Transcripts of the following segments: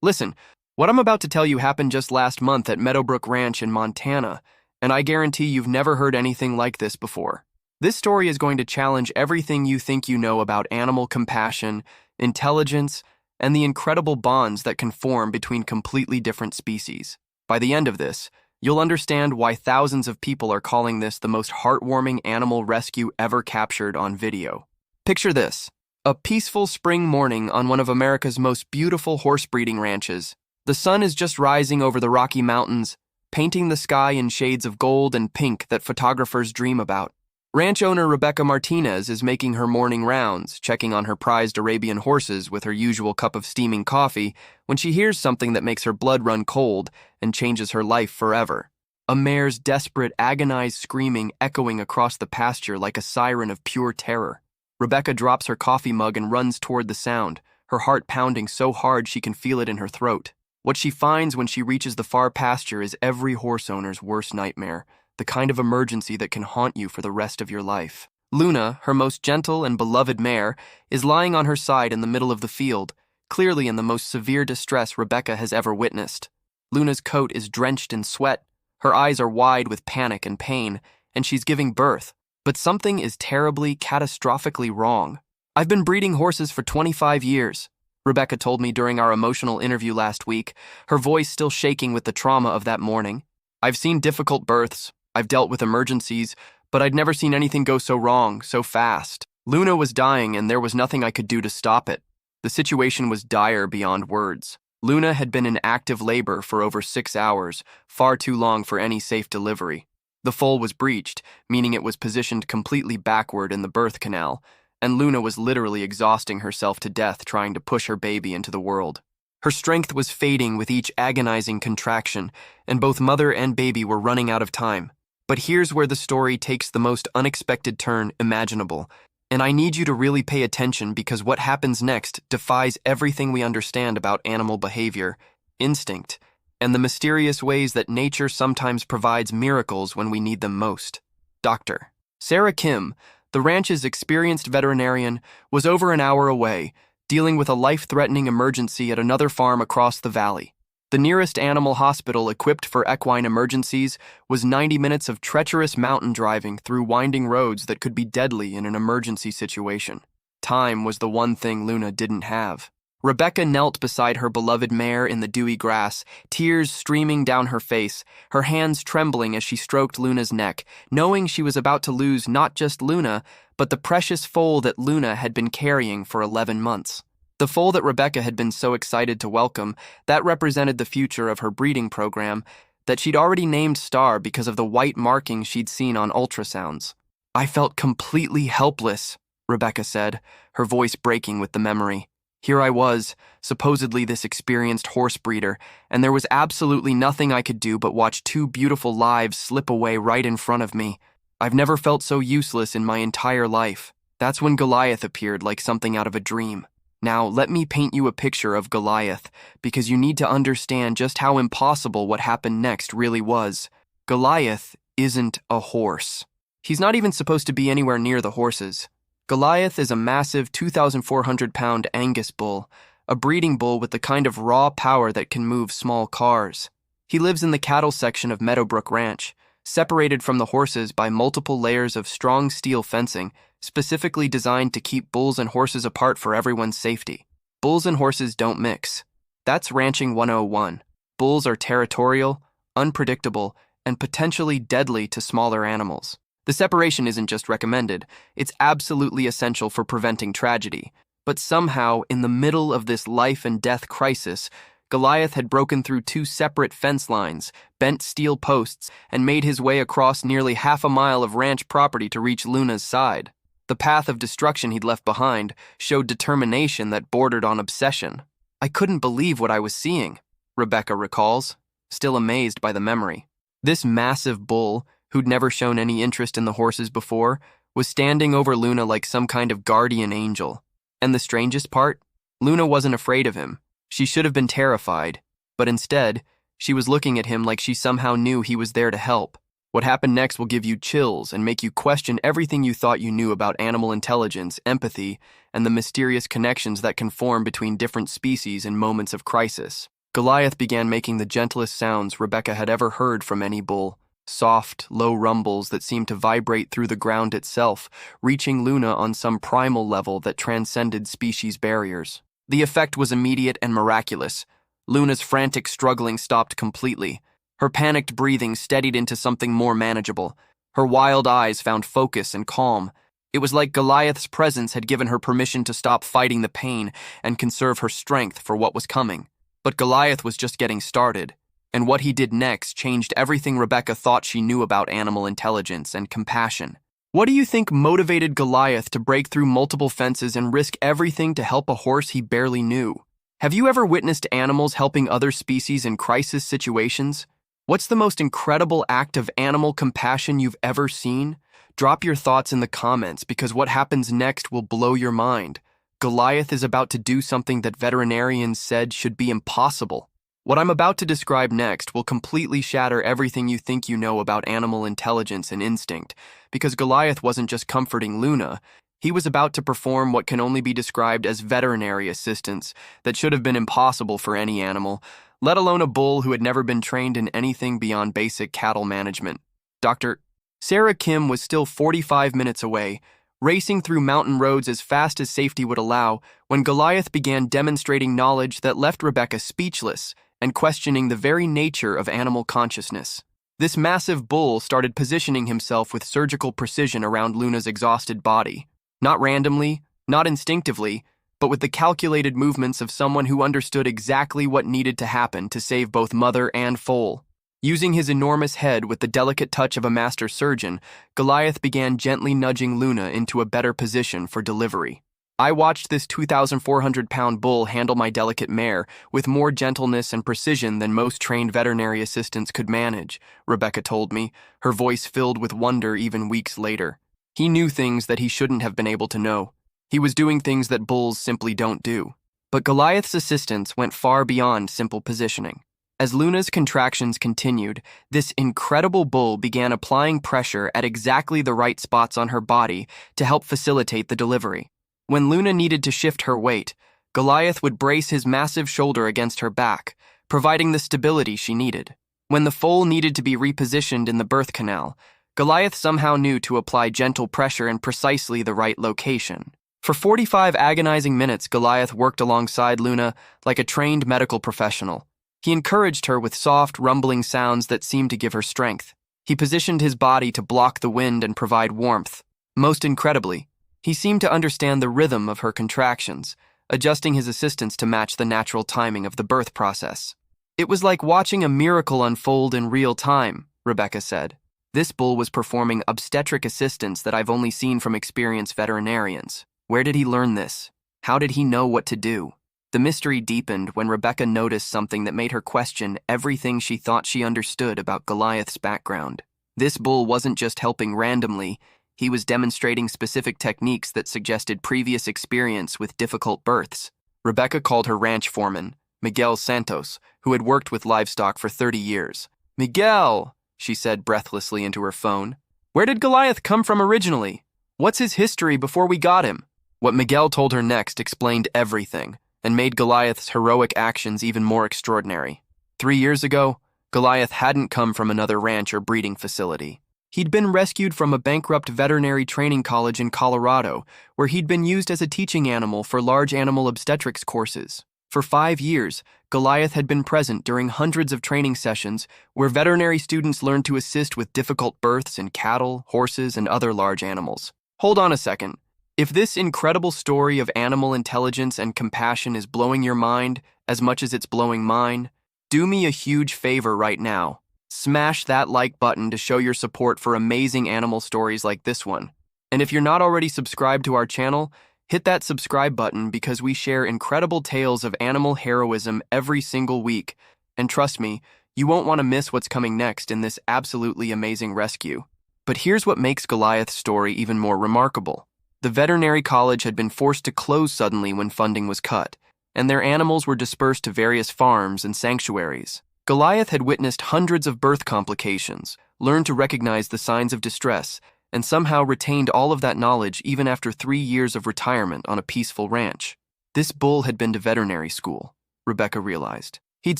Listen, what I'm about to tell you happened just last month at Meadowbrook Ranch in Montana, and I guarantee you've never heard anything like this before. This story is going to challenge everything you think you know about animal compassion, intelligence, and the incredible bonds that can form between completely different species. By the end of this, you'll understand why thousands of people are calling this the most heartwarming animal rescue ever captured on video. Picture this: a peaceful spring morning on one of America's most beautiful horse breeding ranches. The sun is just rising over the Rocky Mountains, painting the sky in shades of gold and pink that photographers dream about. Ranch owner Rebecca Martinez is making her morning rounds, checking on her prized Arabian horses with her usual cup of steaming coffee, when she hears something that makes her blood run cold and changes her life forever. A mare's desperate, agonized screaming echoing across the pasture like a siren of pure terror. Rebecca drops her coffee mug and runs toward the sound, her heart pounding so hard she can feel it in her throat. What she finds when she reaches the far pasture is every horse owner's worst nightmare, the kind of emergency that can haunt you for the rest of your life. Luna, her most gentle and beloved mare, is lying on her side in the middle of the field, clearly in the most severe distress Rebecca has ever witnessed. Luna's coat is drenched in sweat, her eyes are wide with panic and pain, and she's giving birth. But something is terribly, catastrophically wrong. "I've been breeding horses for 25 years, Rebecca told me during our emotional interview last week, her voice still shaking with the trauma of that morning. "I've seen difficult births, I've dealt with emergencies, but I'd never seen anything go so wrong, so fast. Luna was dying and there was nothing I could do to stop it. The situation was dire beyond words. Luna had been in active labor for over 6 hours, far too long for any safe delivery. The foal was breached, meaning it was positioned completely backward in the birth canal, and Luna was literally exhausting herself to death trying to push her baby into the world. Her strength was fading with each agonizing contraction, and both mother and baby were running out of time. But here's where the story takes the most unexpected turn imaginable, and I need you to really pay attention because what happens next defies everything we understand about animal behavior, instinct, and the mysterious ways that nature sometimes provides miracles when we need them most. Dr. Sarah Kim, the ranch's experienced veterinarian, was over an hour away, dealing with a life-threatening emergency at another farm across the valley. The nearest animal hospital equipped for equine emergencies was 90 minutes of treacherous mountain driving through winding roads that could be deadly in an emergency situation. Time was the one thing Luna didn't have. Rebecca knelt beside her beloved mare in the dewy grass, tears streaming down her face, her hands trembling as she stroked Luna's neck, knowing she was about to lose not just Luna, but the precious foal that Luna had been carrying for 11 months. The foal that Rebecca had been so excited to welcome, that represented the future of her breeding program, that she'd already named Star because of the white markings she'd seen on ultrasounds. "I felt completely helpless," Rebecca said, her voice breaking with the memory. "Here I was, supposedly this experienced horse breeder, and there was absolutely nothing I could do but watch 2 beautiful lives slip away right in front of me. I've never felt so useless in my entire life." That's when Goliath appeared like something out of a dream. Now, let me paint you a picture of Goliath, because you need to understand just how impossible what happened next really was. Goliath isn't a horse. He's not even supposed to be anywhere near the horses. Goliath is a massive 2,400-pound Angus bull, a breeding bull with the kind of raw power that can move small cars. He lives in the cattle section of Meadowbrook Ranch, separated from the horses by multiple layers of strong steel fencing, specifically designed to keep bulls and horses apart for everyone's safety. Bulls and horses don't mix. That's ranching 101. Bulls are territorial, unpredictable, and potentially deadly to smaller animals. The separation isn't just recommended, it's absolutely essential for preventing tragedy. But somehow, in the middle of this life and death crisis, Goliath had broken through 2 separate fence lines, bent steel posts, and made his way across nearly half a mile of ranch property to reach Luna's side. The path of destruction he'd left behind showed determination that bordered on obsession. "I couldn't believe what I was seeing," Rebecca recalls, still amazed by the memory. This massive bull, who'd never shown any interest in the horses before, was standing over Luna like some kind of guardian angel. And the strangest part? Luna wasn't afraid of him. She should have been terrified, but instead, she was looking at him like she somehow knew he was there to help. What happened next will give you chills and make you question everything you thought you knew about animal intelligence, empathy, and the mysterious connections that can form between different species in moments of crisis. Goliath began making the gentlest sounds Rebecca had ever heard from any bull. Soft, low rumbles that seemed to vibrate through the ground itself, reaching Luna on some primal level that transcended species barriers. The effect was immediate and miraculous. Luna's frantic struggling stopped completely. Her panicked breathing steadied into something more manageable. Her wild eyes found focus and calm. It was like Goliath's presence had given her permission to stop fighting the pain and conserve her strength for what was coming. But Goliath was just getting started, and what he did next changed everything Rebecca thought she knew about animal intelligence and compassion. What do you think motivated Goliath to break through multiple fences and risk everything to help a horse he barely knew? Have you ever witnessed animals helping other species in crisis situations? What's the most incredible act of animal compassion you've ever seen? Drop your thoughts in the comments because what happens next will blow your mind. Goliath is about to do something that veterinarians said should be impossible. What I'm about to describe next will completely shatter everything you think you know about animal intelligence and instinct, because Goliath wasn't just comforting Luna, he was about to perform what can only be described as veterinary assistance that should have been impossible for any animal, let alone a bull who had never been trained in anything beyond basic cattle management. Dr. Sarah Kim was still 45 minutes away, racing through mountain roads as fast as safety would allow, when Goliath began demonstrating knowledge that left Rebecca speechless and questioning the very nature of animal consciousness. This massive bull started positioning himself with surgical precision around Luna's exhausted body. Not randomly, not instinctively, but with the calculated movements of someone who understood exactly what needed to happen to save both mother and foal. Using his enormous head with the delicate touch of a master surgeon, Goliath began gently nudging Luna into a better position for delivery. I watched this 2,400-pound bull handle my delicate mare with more gentleness and precision than most trained veterinary assistants could manage, Rebecca told me, her voice filled with wonder even weeks later. He knew things that he shouldn't have been able to know. He was doing things that bulls simply don't do. But Goliath's assistance went far beyond simple positioning. As Luna's contractions continued, this incredible bull began applying pressure at exactly the right spots on her body to help facilitate the delivery. When Luna needed to shift her weight, Goliath would brace his massive shoulder against her back, providing the stability she needed. When the foal needed to be repositioned in the birth canal, Goliath somehow knew to apply gentle pressure in precisely the right location. For 45 agonizing minutes, Goliath worked alongside Luna like a trained medical professional. He encouraged her with soft, rumbling sounds that seemed to give her strength. He positioned his body to block the wind and provide warmth. Most incredibly, he seemed to understand the rhythm of her contractions, adjusting his assistance to match the natural timing of the birth process. It was like watching a miracle unfold in real time, Rebecca said. This bull was performing obstetric assistance that I've only seen from experienced veterinarians. Where did he learn this? How did he know what to do? The mystery deepened when Rebecca noticed something that made her question everything she thought she understood about Goliath's background. This bull wasn't just helping randomly, he was demonstrating specific techniques that suggested previous experience with difficult births. Rebecca called her ranch foreman, Miguel Santos, who had worked with livestock for 30 years. "Miguel," she said breathlessly into her phone, "where did Goliath come from originally? What's his history before we got him?" What Miguel told her next explained everything and made Goliath's heroic actions even more extraordinary. 3 years ago, Goliath hadn't come from another ranch or breeding facility. He'd been rescued from a bankrupt veterinary training college in Colorado, where he'd been used as a teaching animal for large animal obstetrics courses. For 5 years, Goliath had been present during hundreds of training sessions where veterinary students learned to assist with difficult births in cattle, horses, and other large animals. Hold on a second. If this incredible story of animal intelligence and compassion is blowing your mind as much as it's blowing mine, do me a huge favor right now. Smash that like button to show your support for amazing animal stories like this one. And if you're not already subscribed to our channel, hit that subscribe button because we share incredible tales of animal heroism every single week. And trust me, you won't want to miss what's coming next in this absolutely amazing rescue. But here's what makes Goliath's story even more remarkable. The veterinary college had been forced to close suddenly when funding was cut, and their animals were dispersed to various farms and sanctuaries. Goliath had witnessed hundreds of birth complications, learned to recognize the signs of distress, and somehow retained all of that knowledge even after 3 years of retirement on a peaceful ranch. This bull had been to veterinary school, Rebecca realized. He'd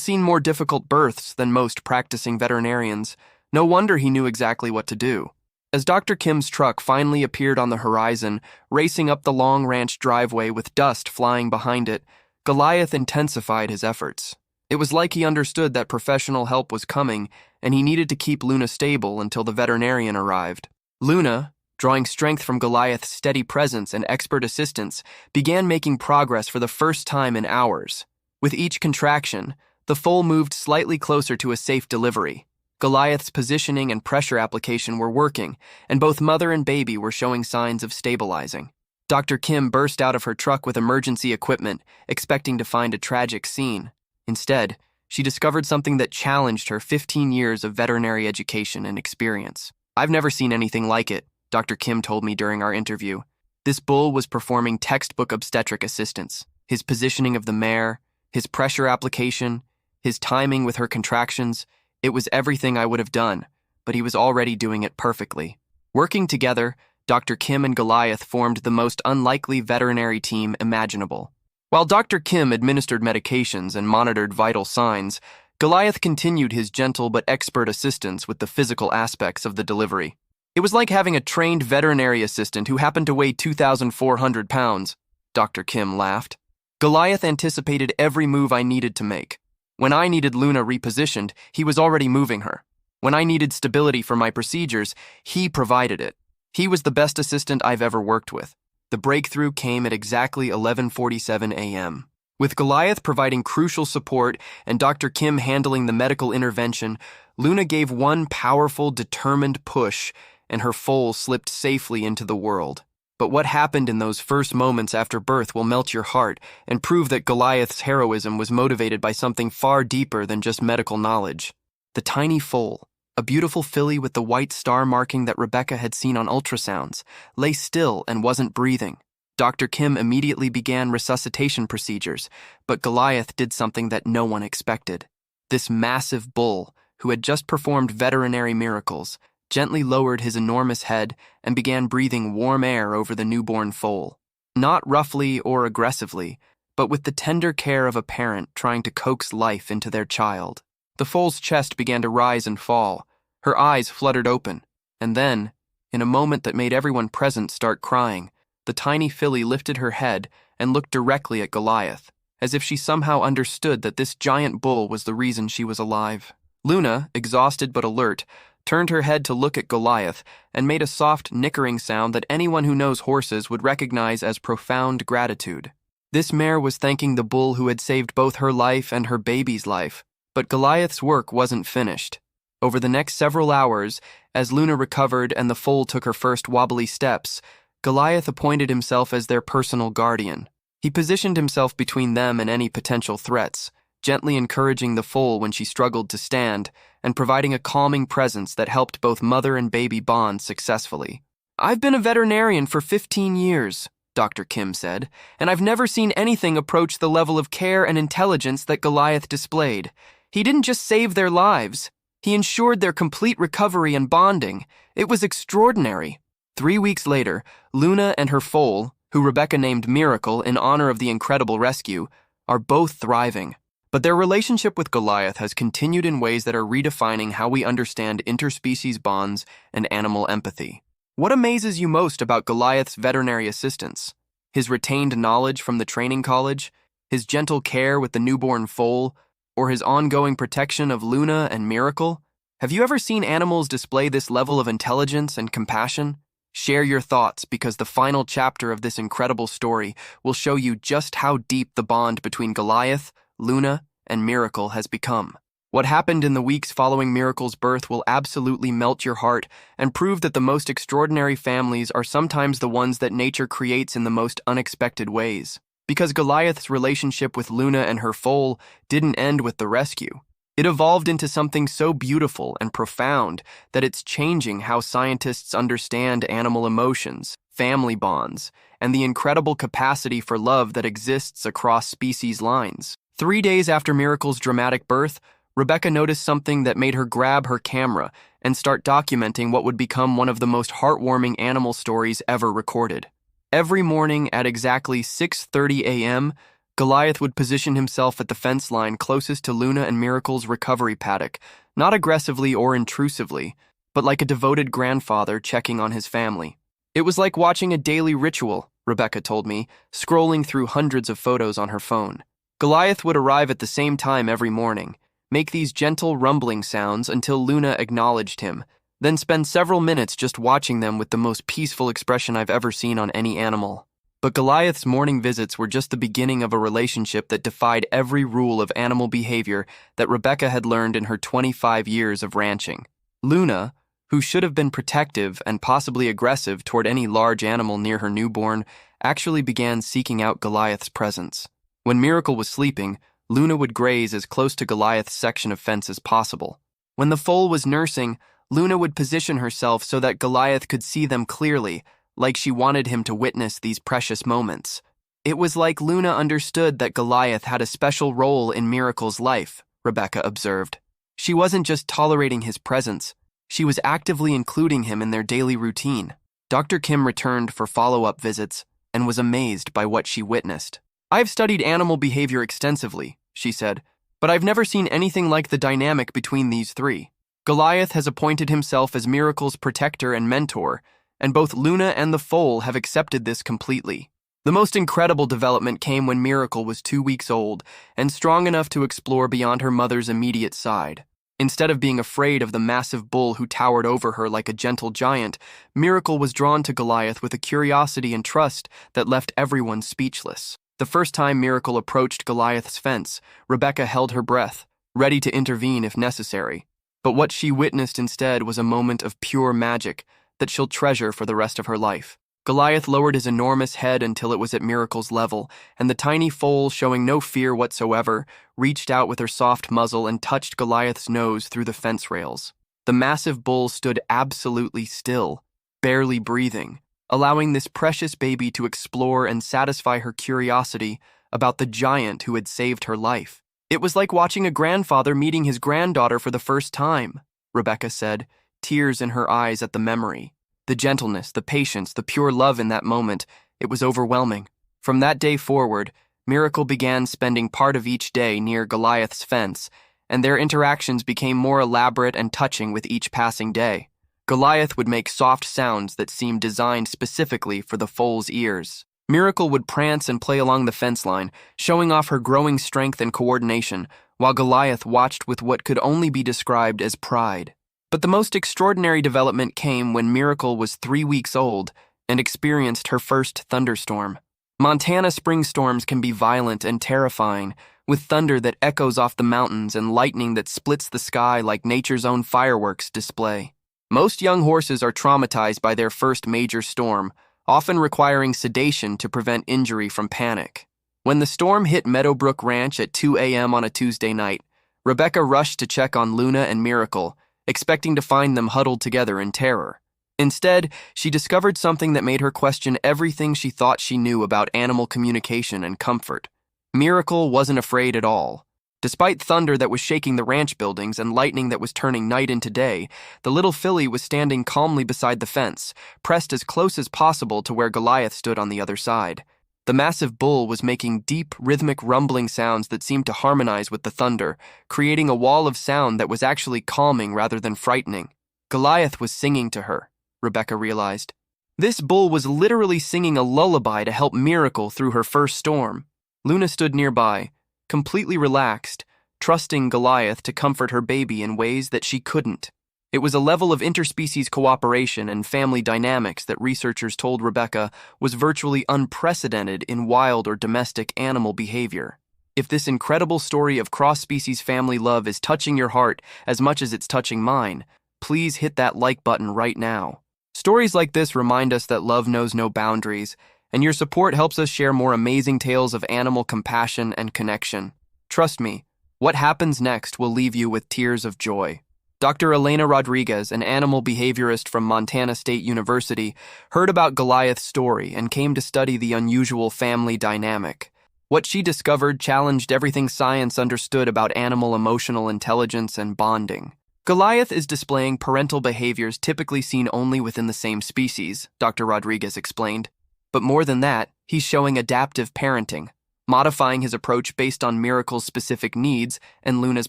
seen more difficult births than most practicing veterinarians. No wonder he knew exactly what to do. As Dr. Kim's truck finally appeared on the horizon, racing up the long ranch driveway with dust flying behind it, Goliath intensified his efforts. It was like he understood that professional help was coming, and he needed to keep Luna stable until the veterinarian arrived. Luna, drawing strength from Goliath's steady presence and expert assistance, began making progress for the first time in hours. With each contraction, the foal moved slightly closer to a safe delivery. Goliath's positioning and pressure application were working, and both mother and baby were showing signs of stabilizing. Dr. Kim burst out of her truck with emergency equipment, expecting to find a tragic scene. Instead, she discovered something that challenged her 15 years of veterinary education and experience. "I've never seen anything like it," Dr. Kim told me during our interview. This bull was performing textbook obstetric assistance. His positioning of the mare, his pressure application, his timing with her contractions, it was everything I would have done, but he was already doing it perfectly. Working together, Dr. Kim and Goliath formed the most unlikely veterinary team imaginable. While Dr. Kim administered medications and monitored vital signs, Goliath continued his gentle but expert assistance with the physical aspects of the delivery. It was like having a trained veterinary assistant who happened to weigh 2,400 pounds, Dr. Kim laughed. Goliath anticipated every move I needed to make. When I needed Luna repositioned, he was already moving her. When I needed stability for my procedures, he provided it. He was the best assistant I've ever worked with. The breakthrough came at exactly 11:47 a.m. With Goliath providing crucial support and Dr. Kim handling the medical intervention, Luna gave one powerful, determined push, and her foal slipped safely into the world. But what happened in those first moments after birth will melt your heart and prove that Goliath's heroism was motivated by something far deeper than just medical knowledge. The tiny foal, a beautiful filly with the white star marking that Rebecca had seen on ultrasounds, lay still and wasn't breathing. Dr. Kim immediately began resuscitation procedures, but Goliath did something that no one expected. This massive bull, who had just performed veterinary miracles, gently lowered his enormous head and began breathing warm air over the newborn foal. Not roughly or aggressively, but with the tender care of a parent trying to coax life into their child. The foal's chest began to rise and fall. Her eyes fluttered open, and then, in a moment that made everyone present start crying, the tiny filly lifted her head and looked directly at Goliath, as if she somehow understood that this giant bull was the reason she was alive. Luna, exhausted but alert, turned her head to look at Goliath and made a soft, nickering sound that anyone who knows horses would recognize as profound gratitude. This mare was thanking the bull who had saved both her life and her baby's life, but Goliath's work wasn't finished. Over the next several hours, as Luna recovered and the foal took her first wobbly steps, Goliath appointed himself as their personal guardian. He positioned himself between them and any potential threats, gently encouraging the foal when she struggled to stand, and providing a calming presence that helped both mother and baby bond successfully. "I've been a veterinarian for 15 years, Dr. Kim said, and I've never seen anything approach the level of care and intelligence that Goliath displayed. He didn't just save their lives. He ensured their complete recovery and bonding. It was extraordinary." 3 weeks later, Luna and her foal, who Rebecca named Miracle in honor of the incredible rescue, are both thriving. But their relationship with Goliath has continued in ways that are redefining how we understand interspecies bonds and animal empathy. What amazes you most about Goliath's veterinary assistance? His retained knowledge from the training college, his gentle care with the newborn foal, or his ongoing protection of Luna and Miracle? Have you ever seen animals display this level of intelligence and compassion? Share your thoughts, because the final chapter of this incredible story will show you just how deep the bond between Goliath, Luna, and Miracle has become. What happened in the weeks following Miracle's birth will absolutely melt your heart and prove that the most extraordinary families are sometimes the ones that nature creates in the most unexpected ways. Because Goliath's relationship with Luna and her foal didn't end with the rescue. It evolved into something so beautiful and profound that it's changing how scientists understand animal emotions, family bonds, and the incredible capacity for love that exists across species lines. 3 days after Miracle's dramatic birth, Rebecca noticed something that made her grab her camera and start documenting what would become one of the most heartwarming animal stories ever recorded. Every morning at exactly 6:30 a.m., Goliath would position himself at the fence line closest to Luna and Miracle's recovery paddock, not aggressively or intrusively, but like a devoted grandfather checking on his family. It was like watching a daily ritual, Rebecca told me, scrolling through hundreds of photos on her phone. Goliath would arrive at the same time every morning, make these gentle rumbling sounds until Luna acknowledged him, then spend several minutes just watching them with the most peaceful expression I've ever seen on any animal. But Goliath's morning visits were just the beginning of a relationship that defied every rule of animal behavior that Rebecca had learned in her 25 years of ranching. Luna, who should have been protective and possibly aggressive toward any large animal near her newborn, actually began seeking out Goliath's presence. When Miracle was sleeping, Luna would graze as close to Goliath's section of fence as possible. When the foal was nursing, Luna would position herself so that Goliath could see them clearly, like she wanted him to witness these precious moments. It was like Luna understood that Goliath had a special role in Miracle's life, Rebecca observed. She wasn't just tolerating his presence, she was actively including him in their daily routine. Dr. Kim returned for follow-up visits and was amazed by what she witnessed. "I've studied animal behavior extensively," she said, "but I've never seen anything like the dynamic between these three. Goliath has appointed himself as Miracle's protector and mentor, and both Luna and the foal have accepted this completely. The most incredible development came when Miracle was 2 weeks old and strong enough to explore beyond her mother's immediate side. Instead of being afraid of the massive bull who towered over her like a gentle giant, Miracle was drawn to Goliath with a curiosity and trust that left everyone speechless. The first time Miracle approached Goliath's fence, Rebecca held her breath, ready to intervene if necessary. But what she witnessed instead was a moment of pure magic that she'll treasure for the rest of her life. Goliath lowered his enormous head until it was at Miracle's level, and the tiny foal, showing no fear whatsoever, reached out with her soft muzzle and touched Goliath's nose through the fence rails. The massive bull stood absolutely still, barely breathing, allowing this precious baby to explore and satisfy her curiosity about the giant who had saved her life. "It was like watching a grandfather meeting his granddaughter for the first time," Rebecca said, tears in her eyes at the memory. The gentleness, the patience, the pure love in that moment, it was overwhelming. From that day forward, Miracle began spending part of each day near Goliath's fence, and their interactions became more elaborate and touching with each passing day. Goliath would make soft sounds that seemed designed specifically for the foal's ears. Miracle would prance and play along the fence line, showing off her growing strength and coordination, while Goliath watched with what could only be described as pride. But the most extraordinary development came when Miracle was 3 weeks old and experienced her first thunderstorm. Montana spring storms can be violent and terrifying, with thunder that echoes off the mountains and lightning that splits the sky like nature's own fireworks display. Most young horses are traumatized by their first major storm, often requiring sedation to prevent injury from panic. When the storm hit Meadowbrook Ranch at 2 a.m. on a Tuesday night, Rebecca rushed to check on Luna and Miracle, expecting to find them huddled together in terror. Instead, she discovered something that made her question everything she thought she knew about animal communication and comfort. Miracle wasn't afraid at all. Despite thunder that was shaking the ranch buildings and lightning that was turning night into day, the little filly was standing calmly beside the fence, pressed as close as possible to where Goliath stood on the other side. The massive bull was making deep, rhythmic rumbling sounds that seemed to harmonize with the thunder, creating a wall of sound that was actually calming rather than frightening. Goliath was singing to her, Rebecca realized. This bull was literally singing a lullaby to help Miracle through her first storm. Luna stood nearby, completely relaxed, trusting Goliath to comfort her baby in ways that she couldn't. It was a level of interspecies cooperation and family dynamics that researchers told Rebecca was virtually unprecedented in wild or domestic animal behavior. If this incredible story of cross-species family love is touching your heart as much as it's touching mine, please hit that like button right now. Stories like this remind us that love knows no boundaries, and your support helps us share more amazing tales of animal compassion and connection. Trust me, what happens next will leave you with tears of joy. Dr. Elena Rodriguez, an animal behaviorist from Montana State University, heard about Goliath's story and came to study the unusual family dynamic. What she discovered challenged everything science understood about animal emotional intelligence and bonding. Goliath is displaying parental behaviors typically seen only within the same species, Dr. Rodriguez explained. But more than that, he's showing adaptive parenting, modifying his approach based on Miracle's specific needs and Luna's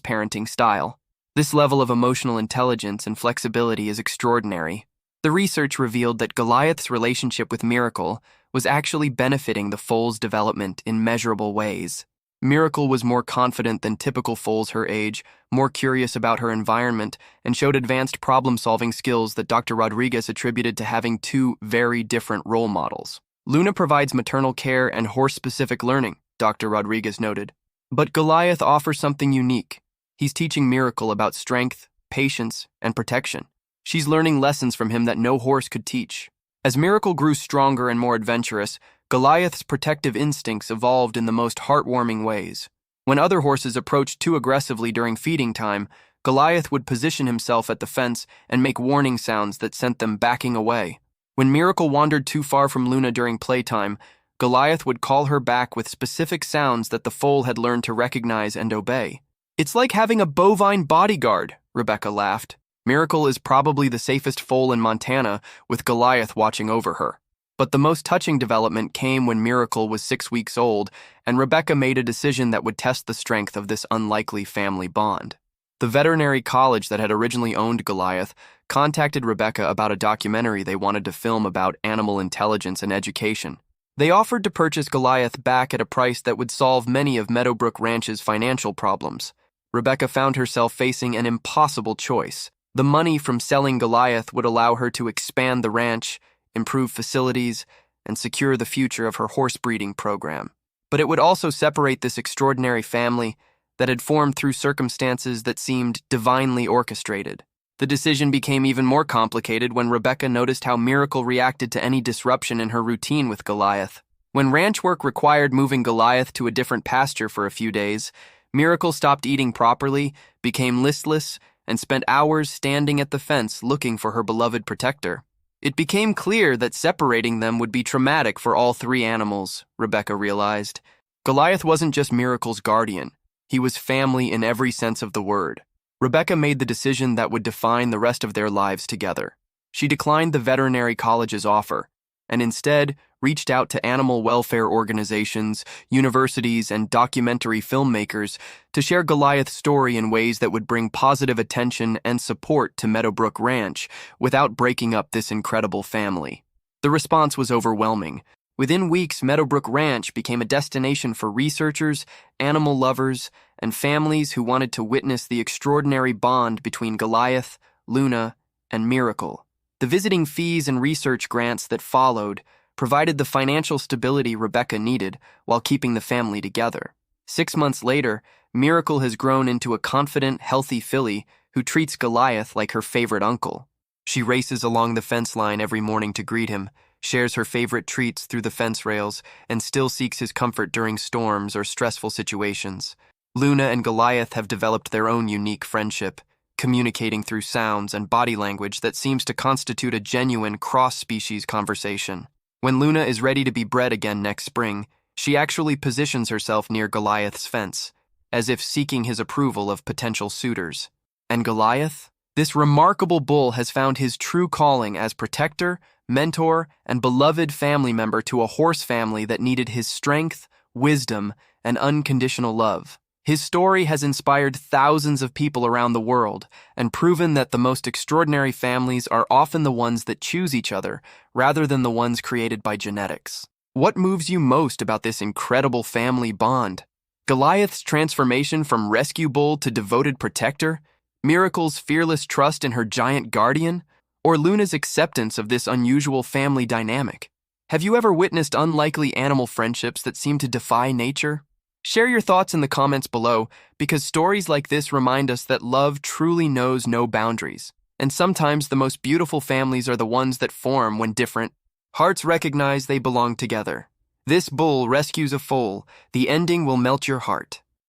parenting style. This level of emotional intelligence and flexibility is extraordinary. The research revealed that Goliath's relationship with Miracle was actually benefiting the foal's development in measurable ways. Miracle was more confident than typical foals her age, more curious about her environment, and showed advanced problem-solving skills that Dr. Rodriguez attributed to having two very different role models. Luna provides maternal care and horse-specific learning, Dr. Rodriguez noted. But Goliath offers something unique. He's teaching Miracle about strength, patience, and protection. She's learning lessons from him that no horse could teach. As Miracle grew stronger and more adventurous, Goliath's protective instincts evolved in the most heartwarming ways. When other horses approached too aggressively during feeding time, Goliath would position himself at the fence and make warning sounds that sent them backing away. When Miracle wandered too far from Luna during playtime, Goliath would call her back with specific sounds that the foal had learned to recognize and obey. "It's like having a bovine bodyguard," Rebecca laughed. Miracle is probably the safest foal in Montana, with Goliath watching over her. But the most touching development came when Miracle was 6 weeks old, and Rebecca made a decision that would test the strength of this unlikely family bond. The veterinary college that had originally owned Goliath contacted Rebecca about a documentary they wanted to film about animal intelligence and education. They offered to purchase Goliath back at a price that would solve many of Meadowbrook Ranch's financial problems. Rebecca found herself facing an impossible choice. The money from selling Goliath would allow her to expand the ranch, improve facilities, and secure the future of her horse breeding program. But it would also separate this extraordinary family that had formed through circumstances that seemed divinely orchestrated. The decision became even more complicated when Rebecca noticed how Miracle reacted to any disruption in her routine with Goliath. When ranch work required moving Goliath to a different pasture for a few days, Miracle stopped eating properly, became listless, and spent hours standing at the fence looking for her beloved protector. It became clear that separating them would be traumatic for all three animals, Rebecca realized. Goliath wasn't just Miracle's guardian. He was family in every sense of the word. Rebecca made the decision that would define the rest of their lives together. She declined the veterinary college's offer, and instead reached out to animal welfare organizations, universities, and documentary filmmakers to share Goliath's story in ways that would bring positive attention and support to Meadowbrook Ranch without breaking up this incredible family. The response was overwhelming. Within weeks, Meadowbrook Ranch became a destination for researchers, animal lovers, and families who wanted to witness the extraordinary bond between Goliath, Luna, and Miracle. The visiting fees and research grants that followed provided the financial stability Rebecca needed while keeping the family together. 6 months later, Miracle has grown into a confident, healthy filly who treats Goliath like her favorite uncle. She races along the fence line every morning to greet him, shares her favorite treats through the fence rails, and still seeks his comfort during storms or stressful situations. Luna and Goliath have developed their own unique friendship, communicating through sounds and body language that seems to constitute a genuine cross-species conversation. When Luna is ready to be bred again next spring, she actually positions herself near Goliath's fence, as if seeking his approval of potential suitors. And Goliath? This remarkable bull has found his true calling as protector, mentor, and beloved family member to a horse family that needed his strength, wisdom, and unconditional love. His story has inspired thousands of people around the world and proven that the most extraordinary families are often the ones that choose each other rather than the ones created by genetics. What moves you most about this incredible family bond? Goliath's transformation from rescue bull to devoted protector? Miracle's fearless trust in her giant guardian? Or Luna's acceptance of this unusual family dynamic? Have you ever witnessed unlikely animal friendships that seem to defy nature? Share your thoughts in the comments below, because stories like this remind us that love truly knows no boundaries. And sometimes the most beautiful families are the ones that form when different hearts recognize they belong together. This bull rescues a foal. The ending will melt your heart.